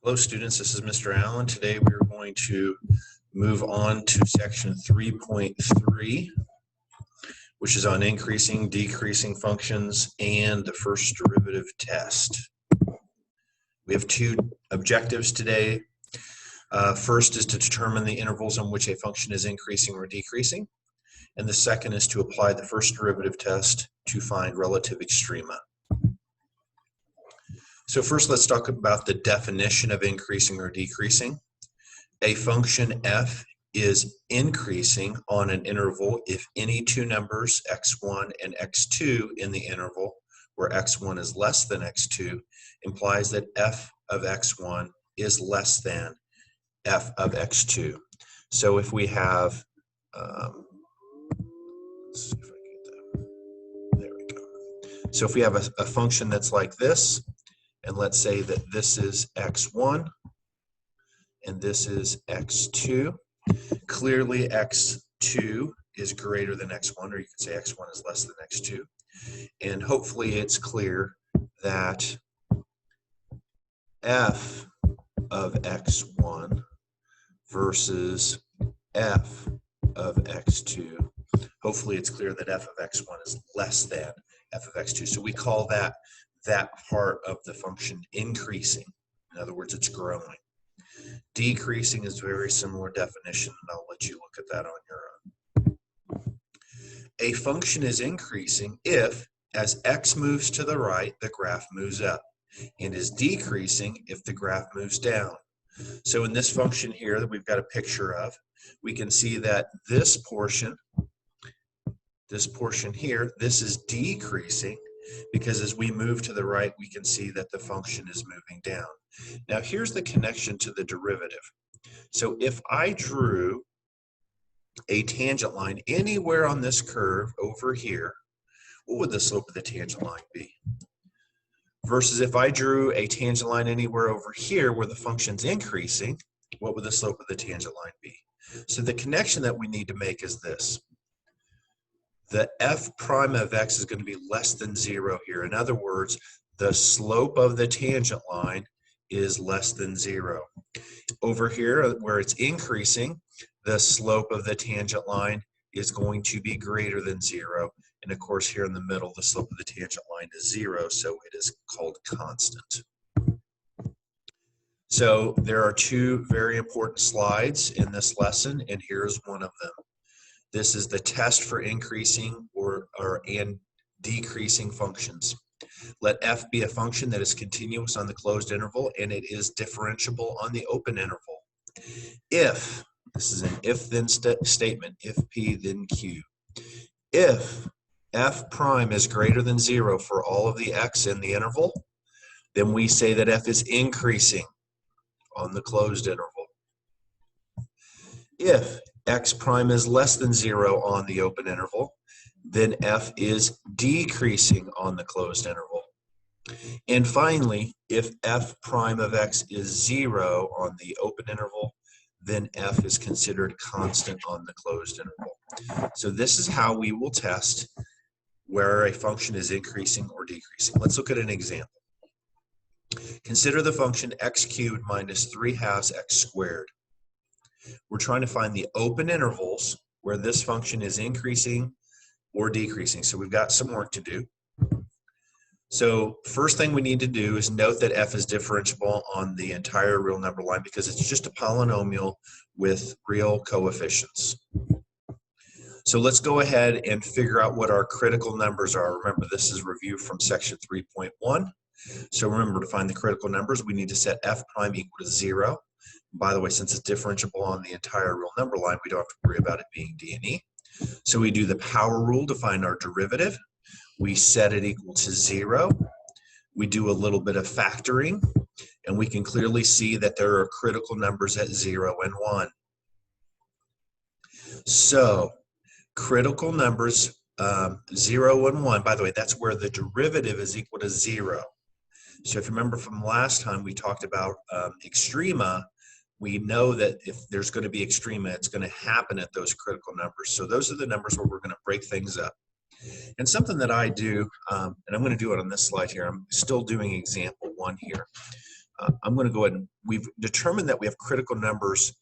Hello students, this is Mr. Allen. Today we are going to move on to section 3.3, which is on increasing, decreasing functions and the first derivative test. We have two objectives today. First is to determine the intervals on which a function is increasing or decreasing, and the second is to apply the first derivative test to find relative extrema. So first, let's talk about the definition of increasing or decreasing. A function f is increasing on an interval if any two numbers, x1 and x2, in the interval where x1 is less than x2 implies that f of x1 is less than f of x2. So if we have, let's see if I get that. There we go. So if we have a function that's like this, and let's say that this is x1 and this is x2. Clearly x2 is greater than x1, or you can say x1 is less than x2. And hopefully it's clear that f of x1 versus f of x2, hopefully it's clear that f of x1 is less than f of x2. So we call that part of the function increasing. In other words, it's growing. Decreasing is a very similar definition, and I'll let you look at that on your own. A function is increasing if, as x moves to the right, the graph moves up, and is decreasing if the graph moves down. So in this function here that we've got a picture of, we can see that this portion here, this is decreasing, because as we move to the right, we can see that the function is moving down. Now here's the connection to the derivative. So if I drew a tangent line anywhere on this curve over here, what would the slope of the tangent line be? Versus if I drew a tangent line anywhere over here where the function's increasing, what would the slope of the tangent line be? So the connection that we need to make is this. The f prime of x is going to be less than 0 here. In other words, the slope of the tangent line is less than 0. Over here, where it's increasing, the slope of the tangent line is going to be greater than 0. And of course, here in the middle, the slope of the tangent line is 0, so it is called constant. So there are two very important slides in this lesson, and here's one of them. This is the test for increasing and decreasing functions. Let f be a function that is continuous on the closed interval and it is differentiable on the open interval. If, this is an if-then statement, if p then q. If f prime is greater than 0 for all of the x in the interval, then we say that f is increasing on the closed interval. If x prime is less than 0 on the open interval, then f is decreasing on the closed interval. And finally, if f prime of x is 0 on the open interval, then f is considered constant on the closed interval. So this is how we will test where a function is increasing or decreasing. Let's look at an example. Consider the function x cubed minus 3/2 x squared. We're trying to find the open intervals where this function is increasing or decreasing. So we've got some work to do. So first thing we need to do is note that f is differentiable on the entire real number line because it's just a polynomial with real coefficients. So let's go ahead and figure out what our critical numbers are. Remember, this is review from section 3.1. So remember, to find the critical numbers, we need to set f prime equal to 0. By the way, since it's differentiable on the entire real number line, we don't have to worry about it being d and e. So we do the power rule to find our derivative. We set it equal to 0. We do a little bit of factoring, and we can clearly see that there are critical numbers at 0 and 1. So critical numbers 0 and 1, by the way, that's where the derivative is equal to 0. So if you remember from last time we talked about extrema, we know that if there's going to be extrema, it's going to happen at those critical numbers. So those are the numbers where we're going to break things up. And something that I do, and I'm going to do it on this slide here, I'm still doing example 1 here. I'm going to go ahead and we've determined that we have critical numbers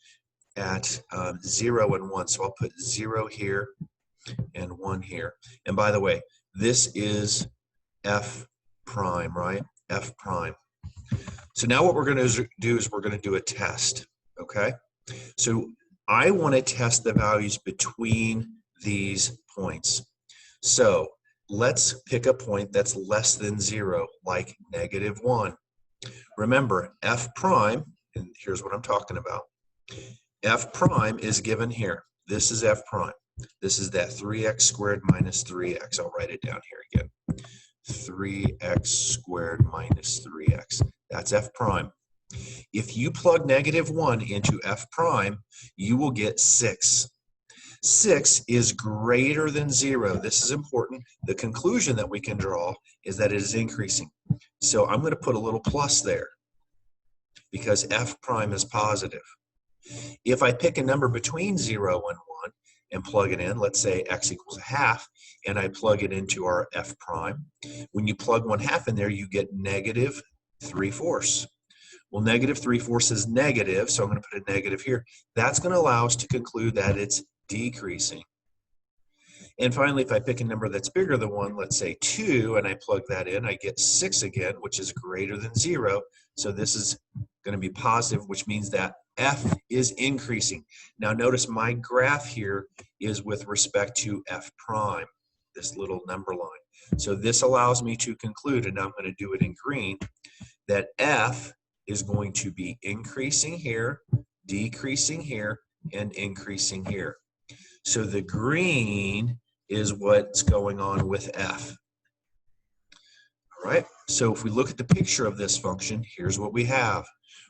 at 0 and 1. So I'll put 0 here and 1 here. And by the way, this is f prime, right? F prime. So now what we're going to do is we're going to do a test, okay? So I want to test the values between these points. So let's pick a point that's less than 0, like -1. Remember, f prime, and here's what I'm talking about. F prime is given here. This is f prime. This is that 3x squared minus 3x. I'll write it down here again. 3x squared minus 3x. That's f prime. If you plug -1 into f prime, you will get 6. 6 is greater than 0. This is important. The conclusion that we can draw is that it is increasing. So I'm going to put a little plus there because f prime is positive. If I pick a number between 0 and 1 and plug it in, let's say x equals 1/2, and I plug it into our f prime, when you plug 1/2 in there, you get -3/4. Well, -3/4 is negative, so I'm going to put a negative here. That's going to allow us to conclude that it's decreasing. And finally, if I pick a number that's bigger than 1, let's say 2, and I plug that in, I get 6 again, which is greater than 0. So this is going to be positive, which means that f is increasing. Now notice my graph here is with respect to f prime, this little number line. So this allows me to conclude, and I'm going to do it in green, that f is going to be increasing here, decreasing here, and increasing here. So the green is what's going on with f. All right, so if we look at the picture of this function, here's what we have.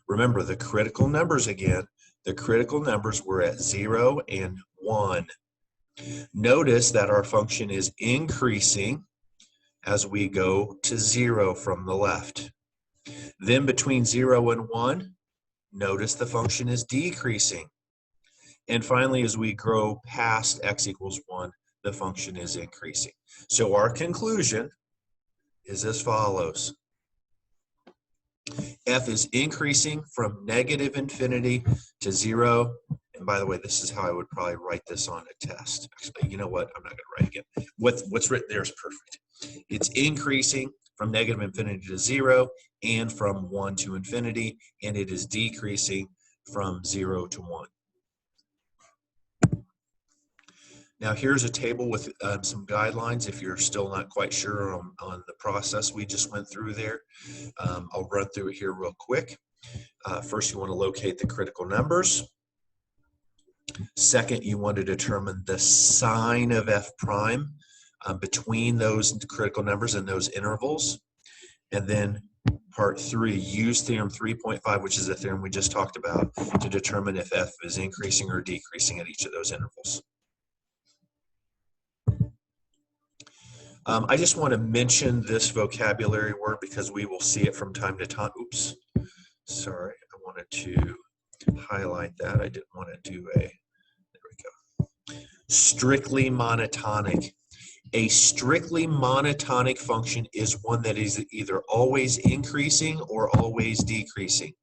Remember the critical numbers again. The critical numbers were at 0 and 1. Notice that our function is increasing as we go to 0 from the left. Then between 0 and 1, notice the function is decreasing. And finally, as we grow past x equals 1, the function is increasing. So our conclusion is as follows. F is increasing from -infinity to 0. And by the way, this is how I would probably write this on a test. Actually, you know what? I'm not going to write again. What's written there is perfect. It's increasing from -infinity to 0 and from 1 to infinity, and it is decreasing from 0 to 1. Now here's a table with some guidelines if you're still not quite sure on the process we just went through there. I'll run through it here real quick. First, you want to locate the critical numbers. Second, you want to determine the sign of f prime between those critical numbers and those intervals. And then part 3, use theorem 3.5, which is a theorem we just talked about, to determine if f is increasing or decreasing at each of those intervals. I just want to mention this vocabulary word because we will see it from time to time. Oops, sorry, I wanted to highlight that. I didn't want to do a, there we go. Strictly monotonic. A strictly monotonic function is one that is either always increasing or always decreasing.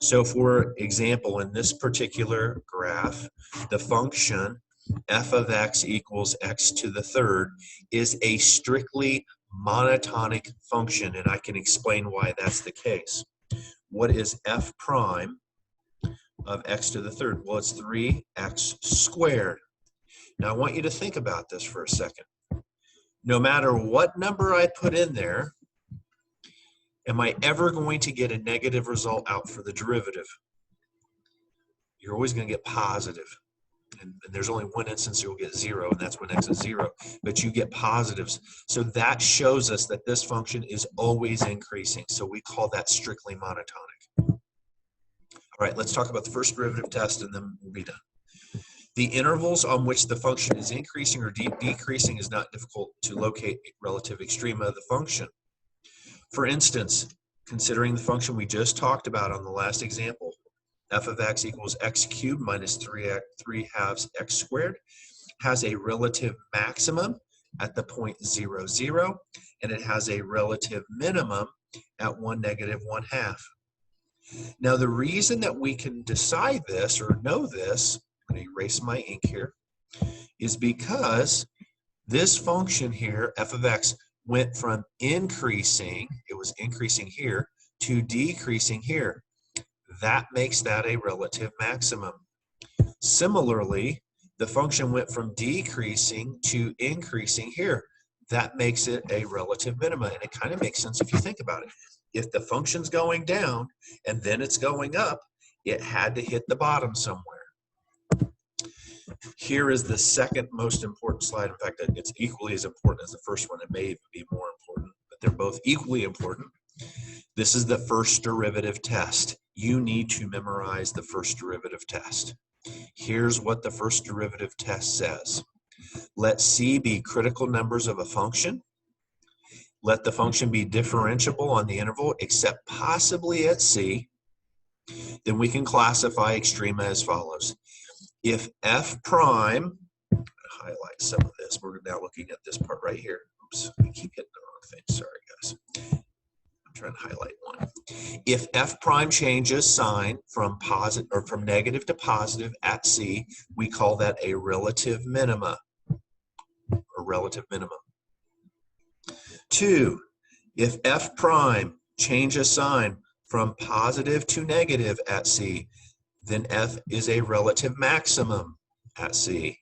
So for example, in this particular graph, the function f of x equals x to the third is a strictly monotonic function, and I can explain why that's the case. What is f prime of x to the third? Well, it's 3x squared. Now I want you to think about this for a second. No matter what number I put in there, am I ever going to get a negative result out for the derivative? You're always going to get positive. And there's only one instance you'll get 0, and that's when x is 0, but you get positives. So that shows us that this function is always increasing. So we call that strictly monotonic. All right, let's talk about the first derivative test, and then we'll be done. The intervals on which the function is increasing or decreasing is not difficult to locate relative extrema of the function. For instance, considering the function we just talked about on the last example, f of x equals x cubed minus 3 halves x squared, has a relative maximum at the point 0, 0, and it has a relative minimum at 1, -1/2. Now, the reason that we can decide this or know this, I'm going to erase my ink here, is because this function here, f of x, went from increasing, it was increasing here, to decreasing here. That makes that a relative maximum. Similarly, the function went from decreasing to increasing here. That makes it a relative minima, and it kind of makes sense if you think about it. If the function's going down and then it's going up, it had to hit the bottom somewhere. Here is the second most important slide. In fact, it's equally as important as the first one. It may even be more important, but they're both equally important. This is the first derivative test. You need to memorize the first derivative test. Here's what the first derivative test says. Let C be critical numbers of a function. Let the function be differentiable on the interval except possibly at C. Then we can classify extrema as follows. If f prime, I'm going to highlight some of this. We're now looking at this part right here. Oops, I keep hitting the wrong thing. Sorry, guys. I'm trying to highlight one. If f prime changes sign from positive or from negative to positive at C, we call that a relative minima. Or relative minimum. 2, if f prime changes sign from positive to negative at C, then f is a relative maximum at C.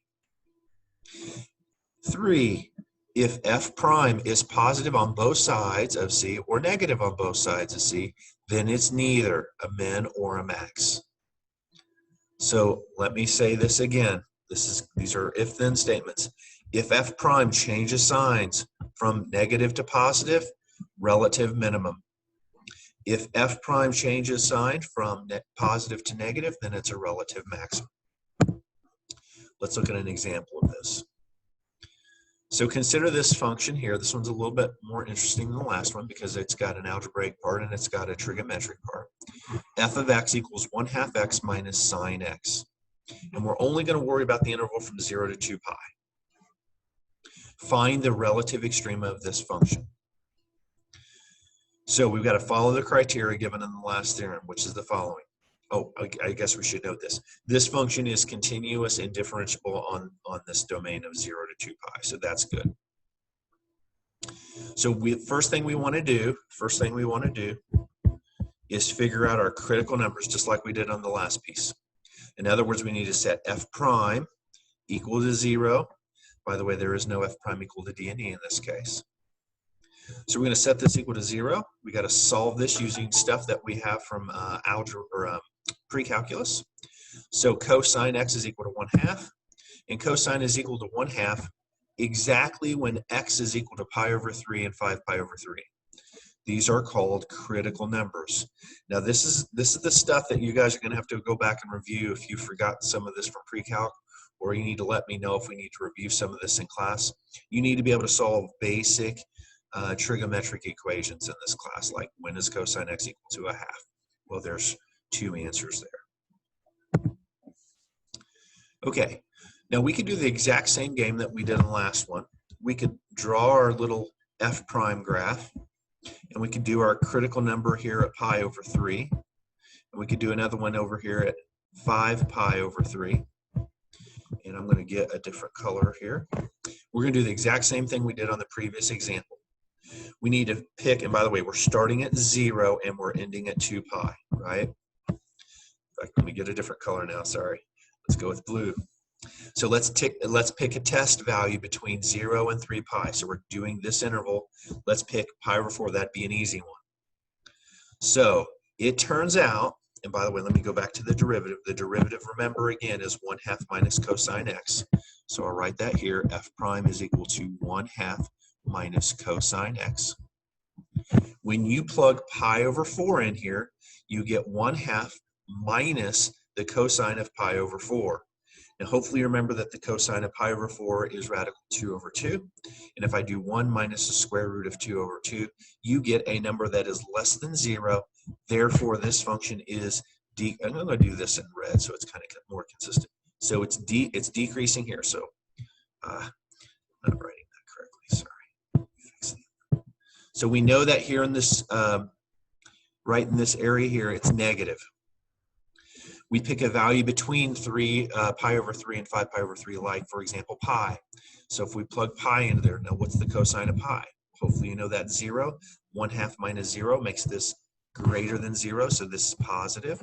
3, if f prime is positive on both sides of C or negative on both sides of C, then it's neither a min or a max. So let me say this again. These are if-then statements. If f prime changes signs from negative to positive, relative minimum. If f prime changes sign from positive to negative, then it's a relative maximum. Let's look at an example of this. So consider this function here. This one's a little bit more interesting than the last one because it's got an algebraic part and it's got a trigonometric part. F of x equals 1/2 x minus sine x. And we're only going to worry about the interval from 0 to 2 pi. Find the relative extrema of this function. So we've got to follow the criteria given in the last theorem, which is the following. Oh, I guess we should note this. This function is continuous and differentiable on this domain of 0 to 2 pi, so that's good. So first thing we want to do is figure out our critical numbers just like we did on the last piece. In other words, we need to set f prime equal to 0. By the way, there is no f prime equal to d and e in this case. So we're going to set this equal to 0. We got to solve this using stuff that we have from algebra or pre-calculus. So cosine x is equal to 1/2, and cosine is equal to 1/2 exactly when x is equal to pi over 3 and 5 pi over 3. These are called critical numbers. Now this is the stuff that you guys are going to have to go back and review if you've forgotten some of this from pre-calc, or you need to let me know if we need to review some of this in class. You need to be able to solve basic trigonometric equations in this class, like when is cosine x equal to 1/2? Well, there's 2 answers there. Okay, now we could do the exact same game that we did in the last one. We could draw our little f prime graph, and we could do our critical number here at pi over 3, and we could do another one over here at 5 pi over 3. And I'm going to get a different color here. We're going to do the exact same thing we did on the previous example. We need to pick, and by the way, we're starting at 0 and we're ending at 2 pi, right? In fact, let me get a different color now, sorry. Let's go with blue. So let's pick a test value between 0 and 3 pi. So we're doing this interval. Let's pick pi over 4. That'd be an easy one. So it turns out, and by the way, let me go back to the derivative. The derivative, remember, again, is 1/2 minus cosine x. So I'll write that here. F prime is equal to 1/2 minus cosine x. When you plug pi over 4 in here, you get 1/2 minus the cosine of pi over 4. Now hopefully you remember that the cosine of pi over 4 is radical 2 over 2. And if I do 1 minus the square root of 2 over 2, you get a number that is less than 0. Therefore, this function is, I'm going to do this in red so it's kind of more consistent. So it's decreasing here. So I'm not writing that correctly, sorry. So we know that here in this right in this area here, it's negative. We pick a value between pi over 3 and 5 pi over 3, like, for example, pi. So if we plug pi into there, now what's the cosine of pi? Hopefully you know that's 0. 1/2 minus 0 makes this greater than 0, so this is positive.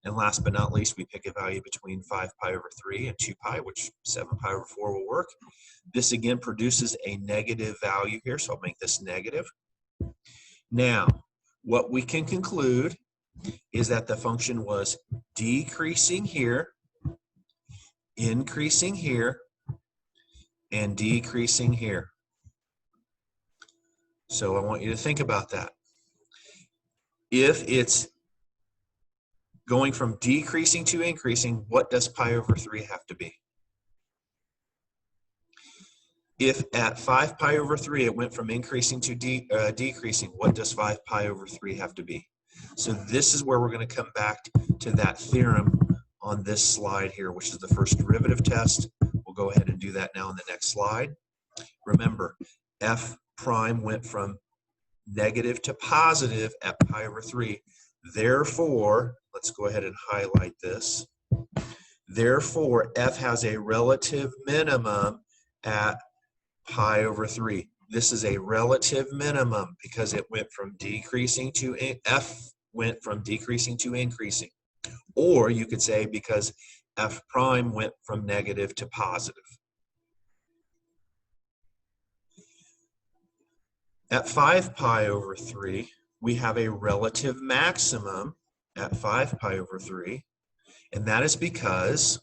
And last but not least, we pick a value between 5 pi over 3 and 2 pi, which 7 pi over 4 will work. This again produces a negative value here, so I'll make this negative. Now, what we can conclude is that the function was decreasing here, increasing here, and decreasing here. So I want you to think about that. If it's going from decreasing to increasing, what does pi over 3 have to be? If at 5 pi over 3 it went from increasing to decreasing, what does 5 pi over 3 have to be? So this is where we're going to come back to that theorem on this slide here, which is the first derivative test. We'll go ahead and do that now on the next slide. Remember, f prime went from negative to positive at pi over 3. Therefore, let's go ahead and highlight this. Therefore, f has a relative minimum at pi over 3. This is a relative minimum because it went from decreasing to f went from decreasing to increasing. Or you could say because f prime went from negative to positive. At 5 pi over 3, we have a relative maximum at 5 pi over 3, and that is because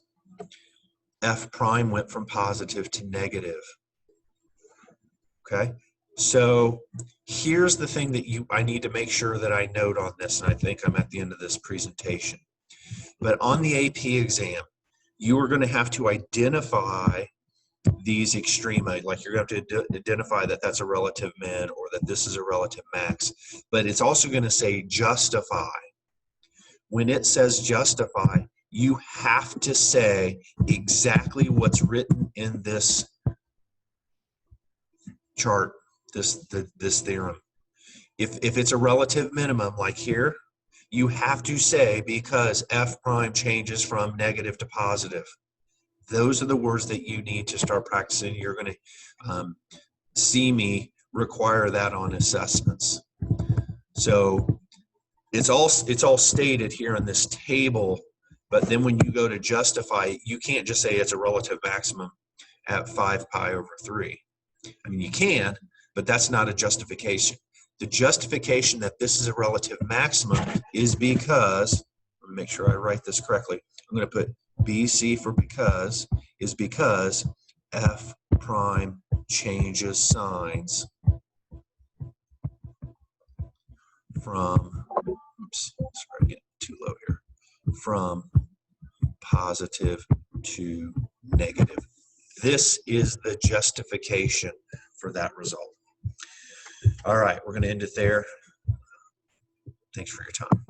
f prime went from positive to negative. Okay, so here's the thing that I need to make sure that I note on this, and I think I'm at the end of this presentation. But on the AP exam, you are going to have to identify these extrema, like you're going to have to identify that that's a relative min or that this is a relative max. But it's also going to say justify. When it says justify, you have to say exactly what's written in this chart, this theorem. If it's a relative minimum, like here, you have to say because f prime changes from negative to positive. Those are the words that you need to start practicing. You're going to see me require that on assessments. So it's all stated here in this table, but then when you go to justify, you can't just say it's a relative maximum at 5 pi over 3. I mean, you can, but that's not a justification. The justification that this is a relative maximum is because, let me make sure I write this correctly. I'm going to put BC for because, is because f prime changes signs from, oops, sorry, I'm getting too low here, from positive to negative. This is the justification for that result. All right, we're going to end it there. Thanks for your time.